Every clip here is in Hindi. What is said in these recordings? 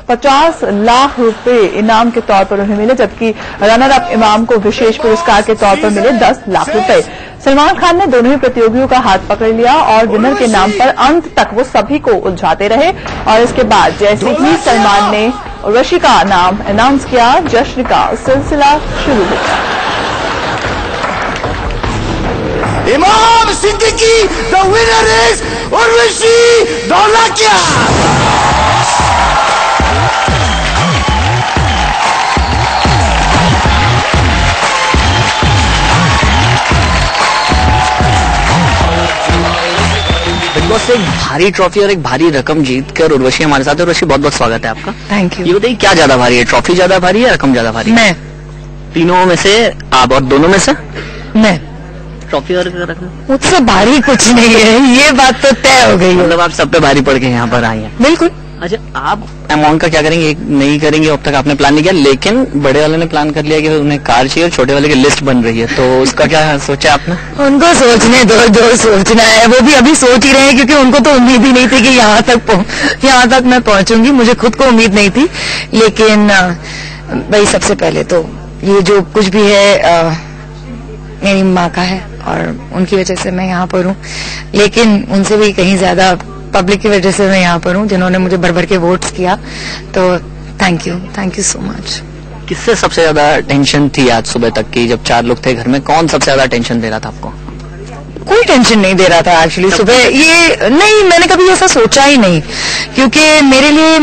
50 लाख रुपए इनाम के तौर पर उन्हें मिले, जबकि रनर अप इमाम को विशेष पुरस्कार के तौर पर मिले 10 लाख रुपए। सलमान खान ने दोनों ही प्रतियोगियों का हाथ पकड़ लिया और विनर के नाम पर अंत तक वो सभी को उलझाते रहे और इसके बाद जैसे ही सलमान ने उर्वशी का नाम अनाउंस किया, जश्न का सिलसिला शुरू हो गया। Imam Siddiqui, the winner is Urvashi Dholakia. Bigg Boss से एक भारी ट्रॉफी और एक भारी रकम जीत कर उर्वशी हमारे साथ है। उर्वशी, बहुत बहुत स्वागत है आपका। Thank you. ये बताइए, क्या ज्यादा भारी है, ट्रॉफी ज्यादा भारी है, रकम ज्यादा भारी है? मैं। तीनों में से आप, और दोनों में से मैं। ट्रॉफी और रकम मुझसे भारी कुछ नहीं है, ये बात तो तय हो गई है। मतलब आप सब पे भारी पड़ के यहाँ पर आई हैं? बिल्कुल। अच्छा, आप अमाउंट का क्या करेंगे? नहीं करेंगे, अब तक आपने प्लान नहीं किया, लेकिन बड़े वाले ने प्लान कर लिया कि उन्हें कार चाहिए और छोटे वाले की लिस्ट बन रही है, तो उसका क्या सोचा आपने? उनको सोचने दो, जो सोचना है। वो भी अभी सोच ही रहे हैं, क्योंकि उनको तो उम्मीद ही नहीं थी कि यहाँ तक मैं पहुंचूंगी। मुझे खुद को उम्मीद नहीं थी, लेकिन भाई सबसे पहले तो ये जो कुछ भी है मेरी माँ का है और उनकी वजह से मैं यहाँ पर हूँ, लेकिन उनसे भी कहीं ज्यादा पब्लिक की वजह से मैं यहाँ पर हूँ, जिन्होंने मुझे भर भर के वोट्स किया। तो थैंक यू सो मच। किससे सबसे ज्यादा टेंशन थी आज सुबह तक की? जब 4 लोग थे घर में, कौन सबसे ज्यादा टेंशन दे रहा था आपको? कोई टेंशन नहीं दे रहा था एक्चुअली सुबह। ये नहीं, मैंने कभी ऐसा सोचा ही नहीं, क्योंकि मेरे लिए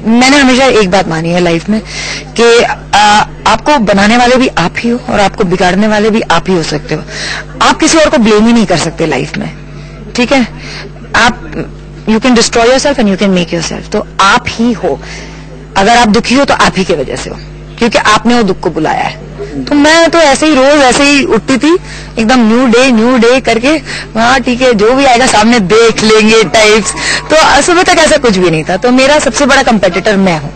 मैंने हमेशा एक बात मानी है लाइफ में कि आपको बनाने वाले भी आप ही हो और आपको बिगाड़ने वाले भी आप ही हो सकते हो। आप किसी और को ब्लेम ही नहीं कर सकते लाइफ में, ठीक है? आप you can destroy yourself and you can make yourself. तो आप ही हो, अगर आप दुखी हो तो आप ही की वजह से हो, क्योंकि आपने वो दुख को बुलाया है। तो मैं तो ऐसे ही रोज ऐसे ही उठती थी, एकदम न्यू डे करके, हाँ ठीक है, जो भी आएगा सामने देख लेंगे टाइप्स। तो सुबह तक ऐसा कुछ भी नहीं था। तो मेरा सबसे बड़ा कंपेटिटर मैं हूँ।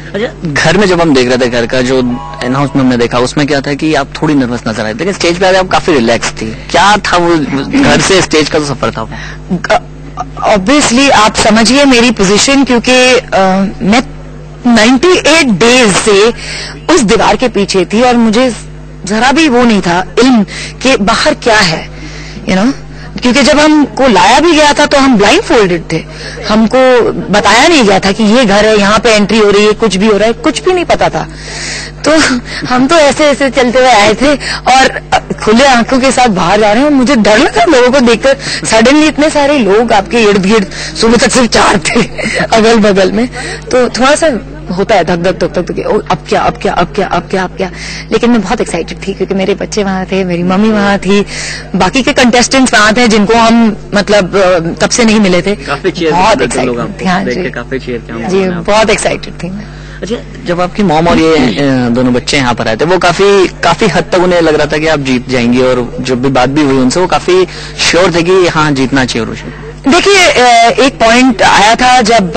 अच्छा, घर में जब हम देख रहे थे, घर का जो अनाउंसमेंट हमने देखा, उसमें क्या था कि आप थोड़ी नर्वस नजर आए, लेकिन स्टेज पे आए आप काफी रिलैक्स थी। क्या था वो घर से स्टेज का जो सफर था? ऑब्वियसली आप समझिए मेरी पोजीशन, क्योंकि मैं 98 डेज से उस दीवार के पीछे थी और मुझे जरा भी वो नहीं था इल्म कि बाहर क्या है, यू नो। क्योंकि जब हमको लाया भी गया था तो हम ब्लाइंड फोल्डेड थे, हमको बताया नहीं गया था कि ये घर है, यहाँ पे एंट्री हो रही है, कुछ भी हो रहा है, कुछ भी नहीं पता था। तो हम तो ऐसे चलते हुए आए थे और खुले आंखों के साथ बाहर जा रहे हैं। और मुझे डर लगा लोगों को देखकर, सडनली इतने सारे लोग आपके इर्द गिर्द, सुबह तक सिर्फ 4 थे अगल बगल में, तो थोड़ा सा होता है धक धक अब क्या। लेकिन मैं बहुत एक्साइटेड थी, क्योंकि मेरे बच्चे वहां थे, मेरी मम्मी वहां थी, बाकी के कंटेस्टेंट्स वहां थे जिनको हम मतलब तब से नहीं मिले थे। बहुत एक्साइटेड थी। हाँ जी, काफी चीयर जी, बहुत एक्साइटेड थी मैं। अच्छा, जब आपकी मॉम और ये दोनों बच्चे यहाँ पर आए थे, वो काफी हद तक उन्हें लग रहा था कि आप जीत जाएंगी, और जो भी बात भी हुई उनसे, वो काफी श्योर थे कि हाँ जीतना चाहिए उर्वशी। देखिए, एक पॉइंट आया था जब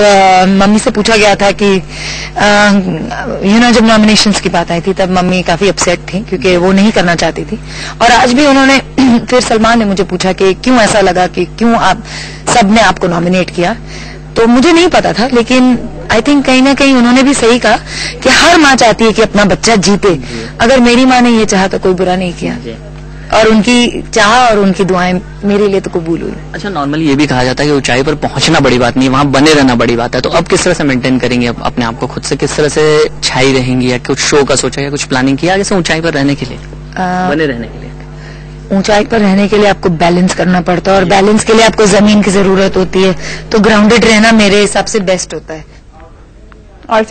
मम्मी से पूछा गया था कि जब नॉमिनेशंस की बात आई थी, तब मम्मी काफी अपसेट थी, क्योंकि वो नहीं करना चाहती थी। और आज भी उन्होंने फिर सलमान ने मुझे पूछा कि क्यों ऐसा लगा, कि क्यों आप सबने आपको नॉमिनेट किया। तो मुझे नहीं पता था, लेकिन आई थिंक कहीं ना कहीं उन्होंने भी सही कहा कि हर माँ चाहती है कि अपना बच्चा जीते। अगर मेरी माँ ने ये चाहा तो कोई बुरा नहीं किया, और उनकी चाह और उनकी दुआएं मेरे लिए तो कबूल हुई। अच्छा, नॉर्मली ये भी कहा जाता है कि ऊंचाई पर पहुंचना बड़ी बात नहीं है, वहां बने रहना बड़ी बात है। तो अब किस तरह से मेंटेन करेंगे अपने आप को, खुद से किस तरह से छाई रहेंगी, या कुछ शो का सोचा, या कुछ प्लानिंग किया आगे से ऊंचाई पर रहने के लिए, बने रहने के लिए? ऊंचाई पर रहने के लिए आपको बैलेंस करना पड़ता है, और बैलेंस के लिए आपको जमीन की जरूरत होती है। तो ग्राउंडेड रहना मेरे हिसाब से बेस्ट होता है। और